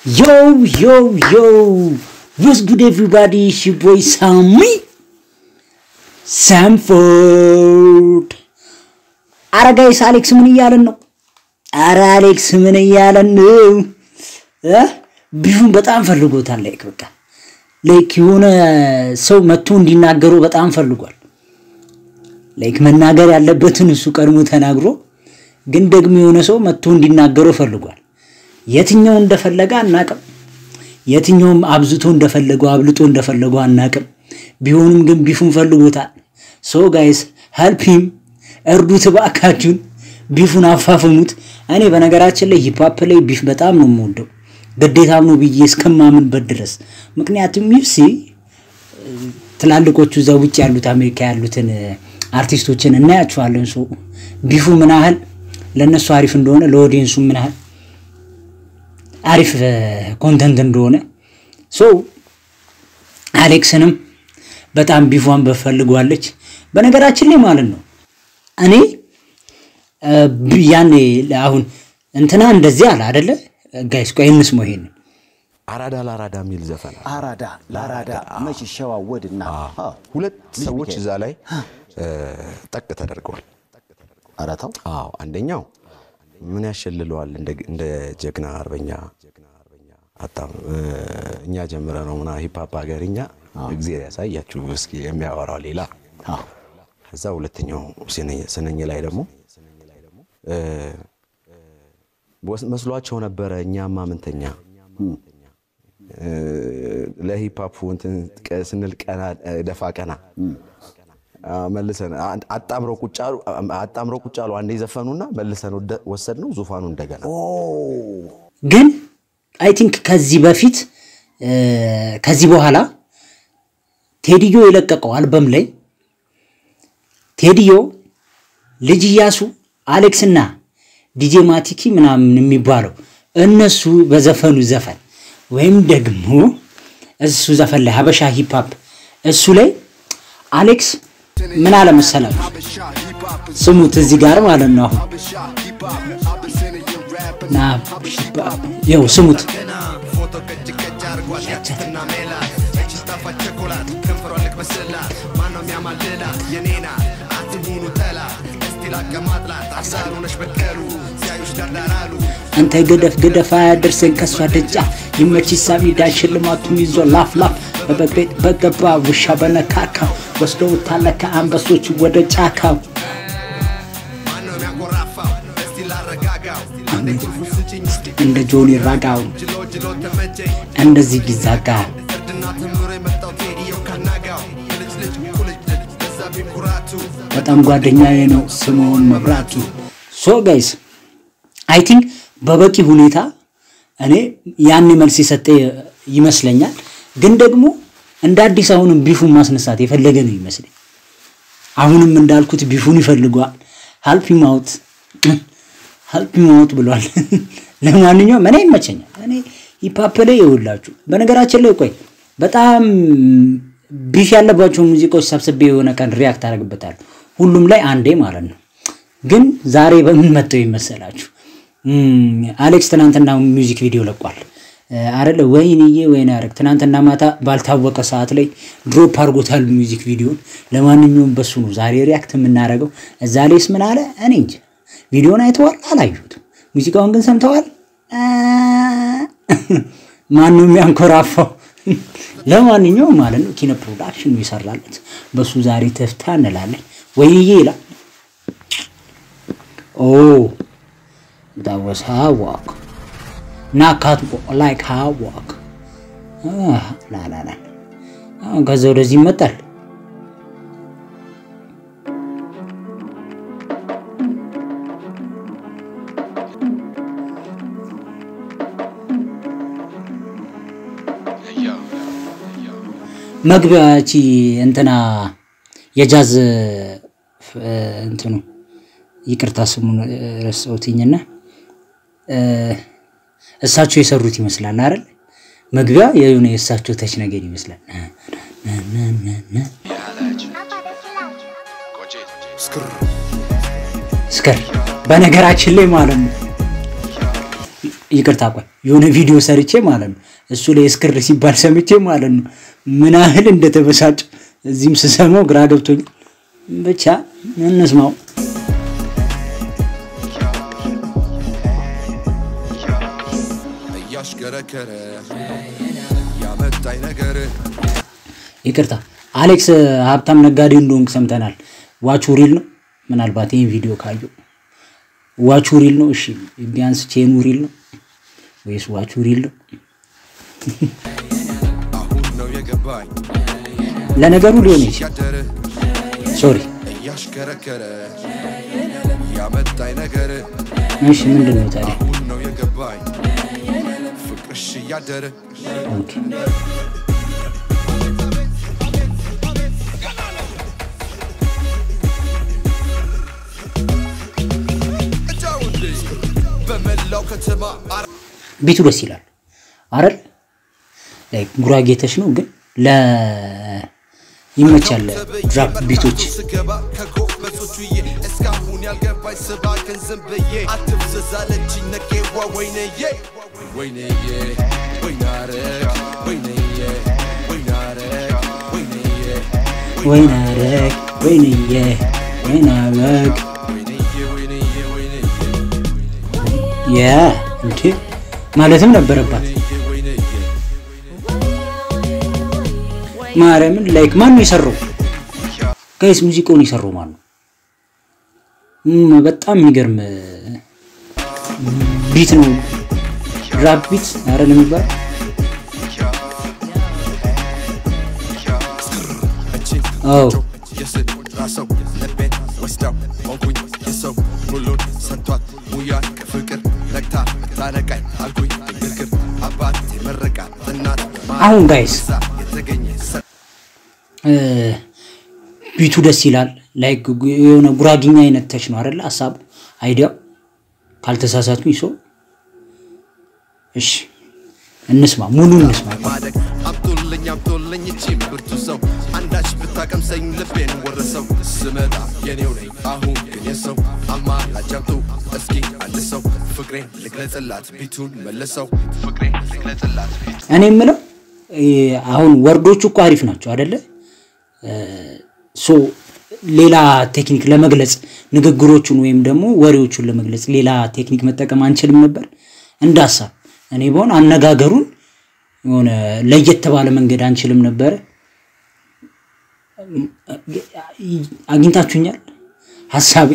Yo, what's good everybody, it's your boy Sammy Samford. Ara guys, Alex ምን እያለን ነው? Alex ምን እያለን ነው? ቢፉን በጣም ፈልጎታል ላይክ በቃ ላይክ የሆነ ሰው መጥቶ እንዲናገሩ በጣም ፈልጓል። ላይክ መናገር ያለበትን እሱ ቀድሞ ተናግሮ ግን ደግሞ የሆነ ሰው መጥቶ እንዲናገሩ ፈልጓል። የትኛው እንደፈለገ አናቀም የትኛውም አብዝቶ እንደፈለገው አብልጦ እንደፈለገው አናቀም ቢሆንም ግን ቢፉን ፈልጎታል so guys help him እርዱት ባካችሁን ቢፉን አፋፈሙት እኔ በነገራችን ላይ ሂፕ ላይ ቢፍ በጣም ነው የምወደው ግዴታም ነው ብዬ እስከማምንበት ድረስ ምክንያቱም ይፍሲ ትላልቆቹ እዛው ውጭ ያሉት አሜሪካ ያሉትን አርቲስቶችን እናያቸዋለን so ቢፉ ምን ያህል ለነሱ አሪፍ እንደሆነ ለኦዲየንሱ ምን ያህል አሪፍ ኮንተንት እንደሆነ so አሌክስንም በጣም ቢፏን በፈልጓለች በነገራችን ላይ ማለት ነው እኔ ያኔ አሁን እንትና እንደዚህ አለ አይደለ ጋይስ ቆይ እንስማው ይሄን አራዳ ላራዳ ሚል ዘፈን አራዳ ላራዳ መች ሸዋወድና ሁለት ሰዎች እዛ ላይ ጠቅ ተደርገዋል አራታው አንደኛው ምን ያሸልለዋል እንደ ጀግና አርበኛ አጣም እኛ ጀምረ ነው እና ሂፕ ሀገርኛ እግዚአብሔር ያሳያችሁ እስኪ የሚያወራው ሌላ ከዛ ሁለተኛው ሰነኝ ላይ ደግሞ መስሏቸው ነበር እኛማ ምንተኛ ለሂፕ ሆፕ እንትን ስንል ቀና ደፋ ቀና መልሰን አጣምሮ ቁጫሉ አንዴ ዘፈኑና መልሰን ወሰድነው ዙፋኑ እንደገና ግን አይ ቲንክ ከዚህ በፊት ከዚህ በኋላ ቴዲዮ የለቀቀው አልበም ላይ ቴዲዮ ልጅ ያሱ አሌክስና ዲጄ ማቲኪ ምናምን የሚባለው እነሱ በዘፈኑ ዘፈን ወይም ደግሞ እሱ ዘፈን ላይ ሀበሻ ሂፕ ሆፕ እሱ ላይ አሌክስ ምን አለ መሰላችሁ ስሙት እዚህ ጋር ማለት ነው ና ያው ስሙት አንተ ገደፍ አያደርሰን ከሷ ደጃ ይመች ሳሚ ዳሽልማቱን ይዞ ላፍ በቤት በገባ ውሻ በነካካ ወስደው ታለከ አንበሶች ወደ ጫካው እንደ ጆኒ ራጋው እንደዚህ ጊዛጋ በጣም ጓደኛዬ ነው ስሙን መብራቱ so guys I think በበቂ ሁኔታ እኔ ያን መልስ ይሰጠ ይመስለኛል ግን ደግሞ እንደ አዲስ አሁንም ቢፉን ማስነሳት የፈለገ ነው ይመስለኝ አሁንም እንዳልኩት ቢፉን ይፈልጓል help him out ብሏል ለማንኛውም እኔ ይመቸኛል እኔ ሂፕ ሆፕ ላይ ይውላችሁ በነገራችን ላይ ቆይ በጣም ቢፍ ያለባቸው ሙዚቃዎች ሰብስቤ የሆነ ቀን ሪአክት አደርግበታል ሁሉም ላይ አንዴ ማለት ነው ግን ዛሬ በምን መጥቶ ይመስላችሁ አሌክስ ትናንትና ሚውዚክ ቪዲዮ ለቋል አይደለ ወይኔ አረክ ትናንትና ማታ ባልታወቀ ሰዓት ላይ ድሮፕ አርጎታል ሚውዚክ ቪዲዮን ለማንኛውም በሱ ነው ዛሬ ሪአክት የምናደርገው እዛ ላይስ ምን አለ እኔ እንጂ ቪዲዮን አይተዋል አላዩት ሙዚቃውን ግን ሰምተዋል ማን ነው የሚያንኮራፋው ለማንኛውም ማለት ነው ኪነ ፕሮዳክሽን ይሰራለት በሱ ዛሬ ተፍታ እንላለን ወይዬ ይላል that was hard work not cut like hard work la ከዛ ወደዚህ መጣል መግቢያቺ እንትና የጃዝ እንትኑ ይቅርታ ስሙን ረሳውትኝና እሳቸው የሰሩት ይመስላል አይደል መግቢያ የሆነ የእሳቸው ተች ነገር ይመስላል ስከር በነገራችን ላይ ማለት ነው ይቅርታ ቆይ የሆነ ቪዲዮ ሰርቼ ማለት ነው እሱ ላይ ስክር ሲባል ሰምቼ ማለት ነው ምን ያህል እንደተበሳጭ እዚህም ስሰማው ግራ ገብቶኝ ብቻ እንስማው ያሽከረከረ ያመጣኝ ነገር ይቅርታ አሌክስ ሀብታም ነጋዴ እንደሆንክ ሰምተናል ዋቹ ሪል ነው ምናልባት ይሄን ቪዲዮ ካዩ ዋቹ ሪል ነው እሺ ቢያንስ ቼኑ ሪል ነው ወይስ ዋቹ ሪል ነው አሁን ነው የገባኝ ለነገሩ ሊሆን ይችላል ሶሪ ያሽከረከረ ያመጣኝ ነገር እሺ ምንድነው ታዲያ አሁን ነው የገባኝ ፍቅርሽ ያደረ ኦኬ በመላው ከተማ ቢቱ ደስ ይላል አይደል ላይክ ጉራጌተሽ ነው ግን ለ ይመቻል ድራፕ ቢቶች ስገባ ከጎበቶቹ እስካሁን ያልገባኝ ስባከን ዝምብዬ አትፍዘዛለችኝ ነቄዋ ወይነዬ ወይነዬ ወይናረ ወይነዬ ወይናረ ወይነዬ ወይናረግ ወይንዬ ወይናበግ ያ እንዴ ማለትም ነበረባት ማርያምን ላይክ ማን ነው የሰራው ጋይስ ሙዚቃውን የሰራው ማን ነው በጣም የሚገርም ቢት ነው ራፕ ቢት አይደለም የሚባል አዎ ራሰው ለቤት ወስዳው ሆንኩኝ የሰው ሁሉን ሰጥቷት ሙያ ከፍቅር ነቅታ ታነቃኝ አልኩኝ ግርግር አባት የመረቃ እናት አሁን ጋይስ የተገኘ ቢቱ ደስ ይላል ላይክ የሆነ ጉራጊኛ አይነት ተች ነው አይደል ሐሳቡ አይዲያው ካልተሳሳትኩኝ ሶ እሺ እንስማ ሙሉ እንስማ ማደግ አብቶልኝ እቺ ብርቱ ሰው አንዳች ብታቀምሰኝ ልቤን ወረሰው ስመጣ የኔው ነኝ አሁን ግን የሰው አማላጃምቱ እስኪ አንድ ሰው ፍቅሬን ልግለጽላት ቢቱን መለሰው ፍቅሬን ልግለጽላት እኔ የምለው አሁን ወርዶቹ እኮ አሪፍ ናቸው አይደለ ሶ ሌላ ቴክኒክ ለመግለጽ ንግግሮቹን ወይም ደግሞ ወሬዎቹን ለመግለጽ ሌላ ቴክኒክ መጠቀም አንችልም ነበር እንዳሳብ እኔ በሆነ አነጋገሩን የሆነ ለየት ባለ መንገድ አንችልም ነበር አግኝታችሁኛል ሐሳቤ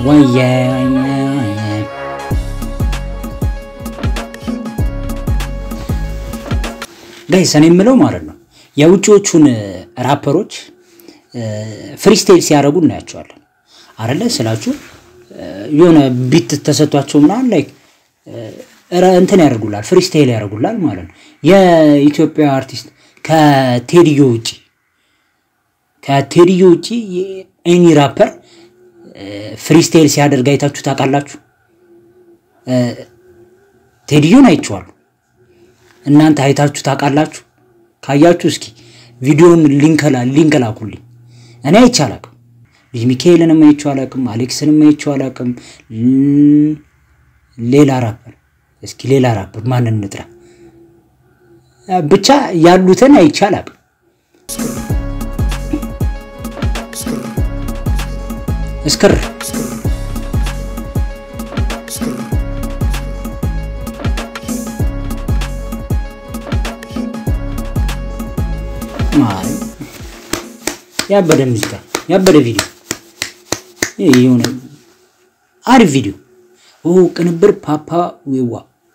ወየ ጋይስ እኔ የምለው ማለት ነው የውጪዎቹን ራፐሮች ፍሪስታይል ሲያደርጉ እናያቸዋለን አይደለ ስላችሁ የሆነ ቢት ተሰጥቷቸው ምናምን ላይክ እንትን ያደርጉላል ፍሪስታይል ያደርጉላል ማለት ነው የኢትዮጵያ አርቲስት ከቴዲዮ ውጪ ኤኒ ራፐር ፍሪስታይል ሲያደርግ አይታችሁ ታውቃላችሁ ቴዲዮን አይቻለሁ እናንተ አይታችሁ ታውቃላችሁ ካያችሁ እስኪ ቪዲዮን ሊንክ ላኩልኝ እኔ አይቻላቅም ልጅ ሚካኤልንም አይቻላቅም አሌክስንም አይቻላቅም ሌላ ራፐር ማንን እንጥራ ብቻ ያሉትን አይቻላቅም እስክር ማይ ያበደ ሙዚቃ ያበደ ቪዲዮ ይሁን አሪፍ ቪዲዮ ቅንብር ፓፓ ዌዋ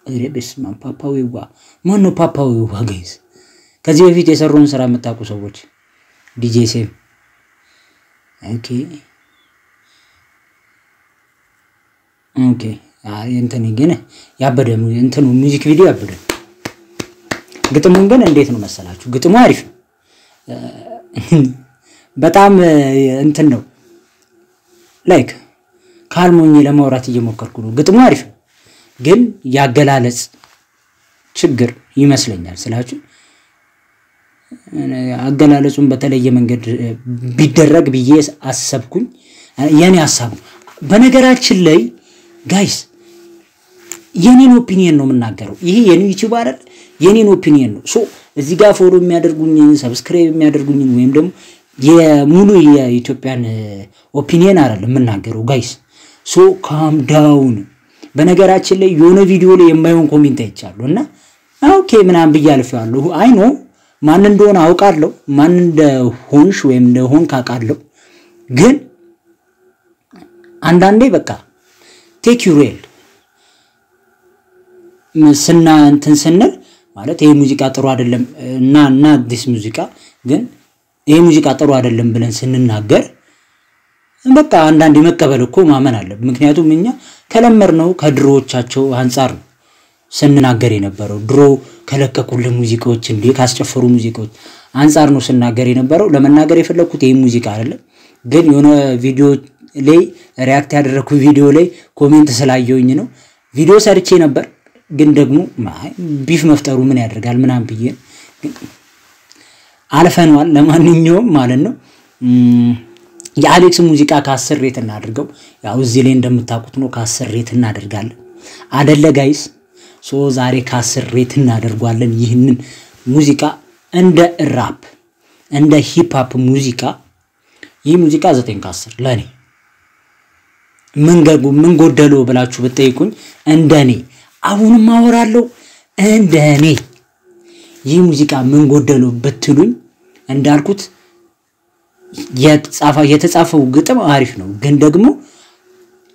ረበስማ ፓፓ ዌዋ ማን ነው ፓፓ ዌዋ ጋይስ ከዚህ በፊት የሰሩን ስራ መጣቁ ሰዎች ዲጄ ሴም ኦኬ እንትን ግን ያበደ እንትን ሙዚክ ቪዲዮ ያበደ ግጥሙን ግን እንዴት ነው መሰላችሁ ግጥሙ አሪፍ ነው በጣም እንትን ነው ላይክ ካልሞኝ ለማውራት እየሞከርኩ ነው ግጥሙ አሪፍ ግን ያገላለጽ ችግር ይመስለኛል ስላችሁ አገላለጹን በተለየ መንገድ ቢደረግ ብዬ አሰብኩኝ የኔ ሐሳብ በነገራችን ላይ ጋይስ የኔን ኦፒኒየን ነው የምናገረው ይሄ የኔ ዩቲዩብ አይደል የኔን ኦፒኒየን ነው ሶ እዚህ ጋር ፎሎ የሚያደርጉኝ ሰብስክራይብ የሚያደርጉኝ ወይም ደግሞ የሙሉ የኢትዮጵያን ኦፒኒየን አይደለም የምናገረው ጋይስ ሶ ካም ዳውን በነገራችን ላይ የሆነ ቪዲዮ ላይ የማይሆን ኮሜንት አይቻለሁና ኦኬ ምናምን ብያለፈዋለሁ አይ ኖ ማን እንደሆነ አውቃለሁ ማን እንደሆንሽ ወይም እንደሆን ካቃለሁ ግን አንዳንዴ በቃ ቴክ ዩ ሪል መስና እንትን ስንል ማለት ይሄ ሙዚቃ ጥሩ አይደለም እና ዲስ ሙዚቃ ግን ይሄ ሙዚቃ ጥሩ አይደለም ብለን ስንናገር በቃ አንዳንዴ መቀበል እኮ ማመን አለ ምክንያቱም እኛ ከለመርነው ከድሮዎቻቸው አንፃር ስንናገር የነበረው ድሮ ከለከኩልን ሙዚቃዎች እንዴ ካስጨፈሩ ሙዚቃዎች አንፃር ነው ስናገር የነበረው ለመናገር የፈለኩት ይሄ ሙዚቃ አይደለም ግን የሆነ ቪዲዮ ላይ ሪአክት ያደረኩ ቪዲዮ ላይ ኮሜንት ስላየውኝ ነው ቪዲዮ ሰርቼ ነበር ግን ደግሞ ቢፍ መፍጠሩ ምን ያደርጋል ምናም ብዬ አልፈናል ለማንኛውም ማለት ነው የአሌክስ ሙዚቃ ከ10 ሬት እናድርገው ያው እዚህ ላይ እንደምታውቁት ነው ከ10 ሬት እናደርጋለን አይደለ ጋይስ ሶ ዛሬ ከ10 ሬት እናደርጋለን ይህንን ሙዚቃ እንደ ራፕ እንደ ሂፕ ሆፕ ሙዚቃ ይህ ሙዚቃ 9 ከ10 ለኔ ምን ጎደለው ብላችሁ ብትጠይቁኝ እንደኔ አሁንም ማወራለሁ እንደኔ ይህ ሙዚቃ ምን ጎደለው ብትሉኝ እንዳልኩት የተጻፈው ግጥም አሪፍ ነው ግን ደግሞ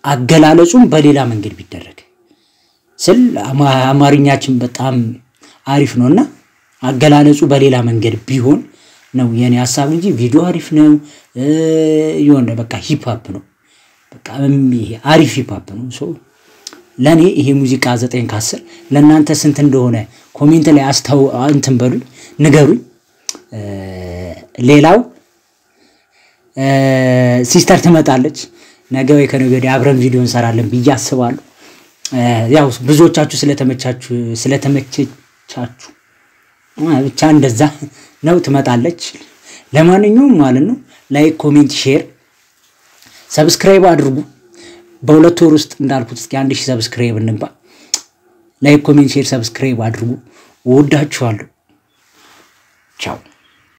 አገላለጹን በሌላ መንገድ ቢደረግ ስል አማርኛችን በጣም አሪፍ ነውና አገላለጹ በሌላ መንገድ ቢሆን ነው የኔ ሐሳብ እንጂ ቪዲዮ አሪፍ ነው ይሆን በቃ ሂፕ ሆፕ ነው በቃ አሪፍ ሂፕ ሆፕ ነው ሶ ለኔ ይሄ ሙዚቃ 9 ከ10 ለናንተ ስንት እንደሆነ ኮሜንት ላይ እንትን በሉኝ ንገሩኝ ሌላው ሲስተር ትመጣለች ነገ ወይ ከነገ ወዲያ አብረን ቪዲዮ እንሰራለን ብዬ አስባለሁ ያው ብዙዎቻችሁ ስለተመቸቻችሁ ብቻ እንደዛ ነው ትመጣለች ለማንኛውም ማለት ነው ላይክ ኮሜንት ሼር ሰብስክራይብ አድርጉ በሁለት ወር ውስጥ እንዳልኩት እስኪ 1000 ሰብስክራይብ እንባ ላይክ ኮሜንት ሼር ሰብስክራይብ አድርጉ ወዳችኋለሁ ቻው